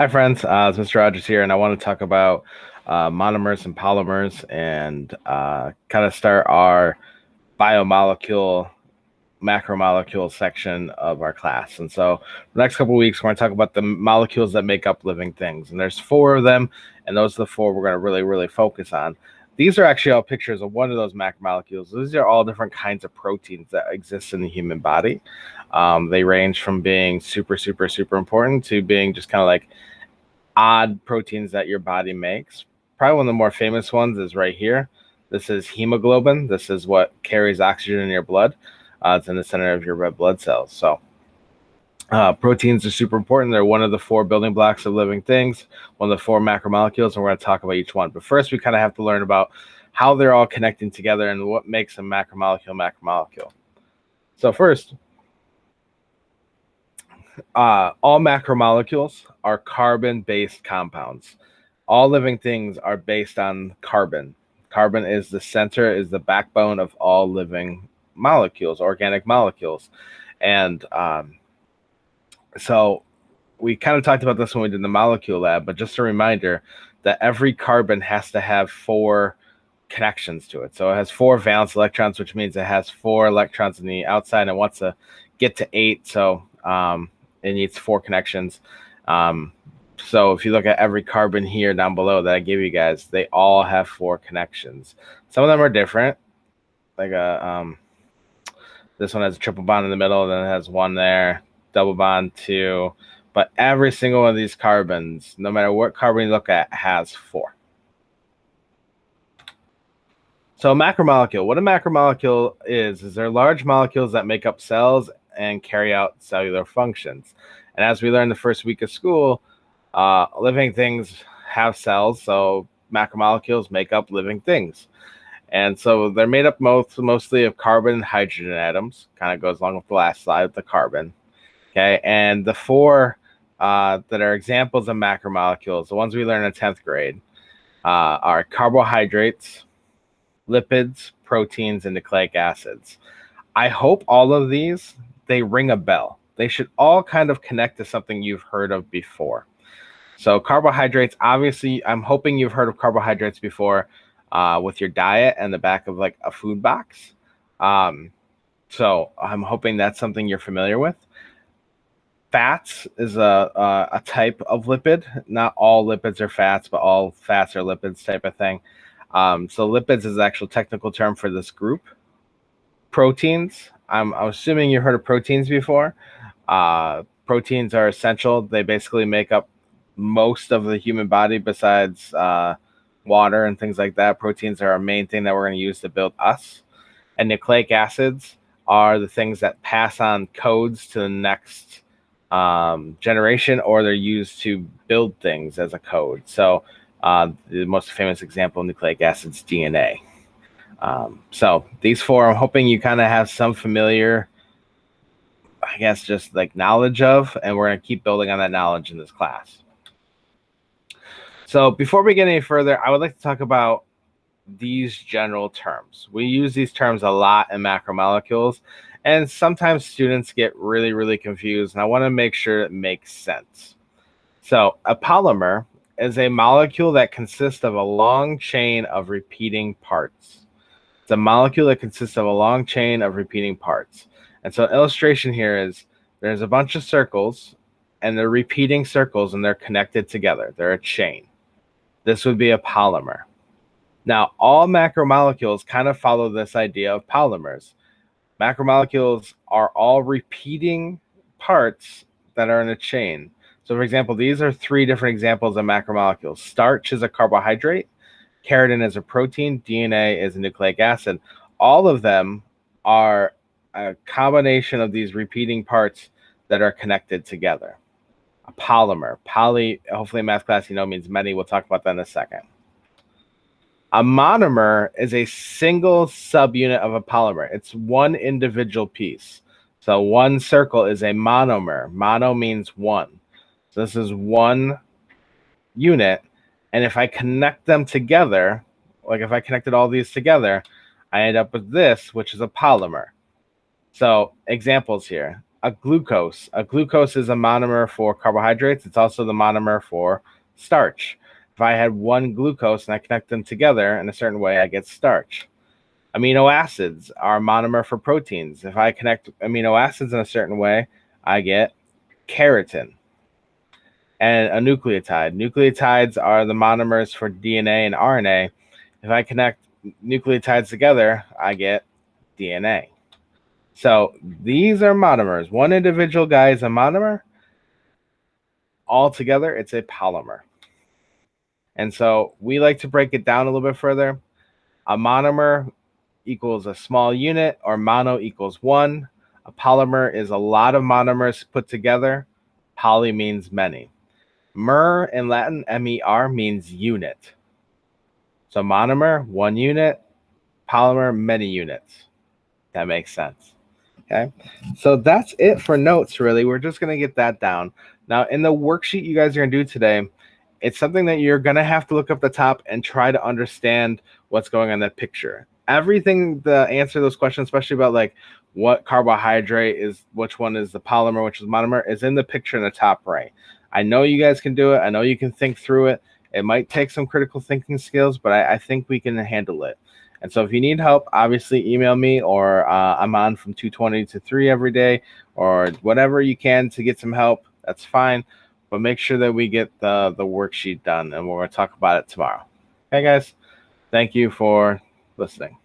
Hi, friends. It's Mr. Rogers here, and I want to talk about monomers and polymers and kind of start our biomolecule, macromolecule section of our class. And so, the next couple of weeks, we're going to talk about the molecules that make up living things. And there's four of them, and those are the four we're going to really focus on. These are actually all pictures of one of those macromolecules. These are all different kinds of proteins that exist in the human body. They range from being super important to being just kind of like odd proteins that your body makes. Probably one of the more famous ones is right here. This is hemoglobin. This is what carries oxygen in your blood. It's in the center of your red blood cells. So proteins are super important. They're one of the four building blocks of living things, one of the four macromolecules, and we're going to talk about each one. But first, we kind of have to learn about how they're all connecting together and what makes a macromolecule. So first, all macromolecules are carbon-based compounds. All living things are based on carbon. Carbon is the center, is the backbone of all living molecules, organic molecules. And so we kind of talked about this when we did the molecule lab, but just a reminder that every carbon has to have four connections to it. So it has four valence electrons, which means it has four electrons in the outside and it wants to get to 8. So it needs four connections. So if you look at every carbon here down below that I gave you guys, they all have four connections. Some of them are different. Like this one has a triple bond in the middle, then it has one there, double bond, 2. But every single one of these carbons, no matter what carbon you look at, has 4. So a macromolecule, what a macromolecule is they're large molecules that make up cells and carry out cellular functions. And as we learned the first week of school, living things have cells, so macromolecules make up living things. And so they're made up mostly of carbon and hydrogen atoms. Kind of goes along with the last slide with the carbon. Okay, and the four that are examples of macromolecules, the ones we learned in 10th grade, are carbohydrates, lipids, proteins, and nucleic acids. I hope all of these, they ring a bell. They should all kind of connect to something you've heard of before. So carbohydrates, obviously, I'm hoping you've heard of carbohydrates before with your diet and the back of like a food box. So I'm hoping that's something you're familiar with. Fats is a type of lipid. Not all lipids are fats, but all fats are lipids type of thing. So lipids is the actual technical term for this group. Proteins, I'm assuming you've heard of proteins before. Proteins are essential. They basically make up most of the human body besides water and things like that. Proteins are our main thing that we're going to use to build us. And nucleic acids are the things that pass on codes to the next generation, or they're used to build things as a code. So the most famous example of nucleic acids, DNA. So these four, I'm hoping you kind of have some familiar, I guess, just like knowledge of, and we're going to keep building on that knowledge in this class. So before we get any further, I would like to talk about these general terms. We use these terms a lot in macromolecules, and sometimes students get really confused, and I want to make sure it makes sense. So a polymer is a molecule that consists of a long chain of repeating parts. It's a molecule that consists of a long chain of repeating parts. And so an illustration here is there's a bunch of circles, and they're repeating circles, and they're connected together. They're a chain. This would be a polymer. Now, all macromolecules kind of follow this idea of polymers. Macromolecules are all repeating parts that are in a chain. So, for example, these are 3 different examples of macromolecules. Starch is a carbohydrate, keratin is a protein, DNA is a nucleic acid. All of them are a combination of these repeating parts that are connected together. A polymer. Poly, hopefully in math class, means many. We'll talk about that in a second. A monomer is a single subunit of a polymer. It's one individual piece. So one circle is a monomer. Mono means one. So this is one unit. And if I connect them together, like if I connected all these together, I end up with this, which is a polymer. So examples here. a glucose. A glucose is a monomer for carbohydrates. It's also the monomer for starch. If I had one glucose and I connect them together in a certain way, I get starch. Amino acids are monomer for proteins. If I connect amino acids in a certain way, I get keratin. And a nucleotide. Nucleotides are the monomers for DNA and RNA. If I connect nucleotides together, I get DNA. So these are monomers. One individual guy is a monomer. All together, it's a polymer. And so we like to break it down a little bit further. A monomer equals a small unit, or mono equals one. A polymer is a lot of monomers put together. Poly means many. Mer in Latin, M-E-R, means unit. So monomer, one unit. Polymer, many units. That makes sense. Okay, so that's it for notes, really. We're just going to get that down. Now, in the worksheet you guys are going to do today, it's something that you're going to have to look up the top and try to understand what's going on in that picture. Everything, the answer to those questions, especially about like what carbohydrate is, which one is the polymer, which is monomer, is in the picture in the top right. I know you guys can do it. I know you can think through it. It might take some critical thinking skills, but I think we can handle it. And so if you need help, obviously email me, or I'm on from 2:20 to 3 every day, or whatever you can to get some help. That's fine. But make sure that we get the worksheet done, and we're going to talk about it tomorrow. Okay, guys? Thank you for listening.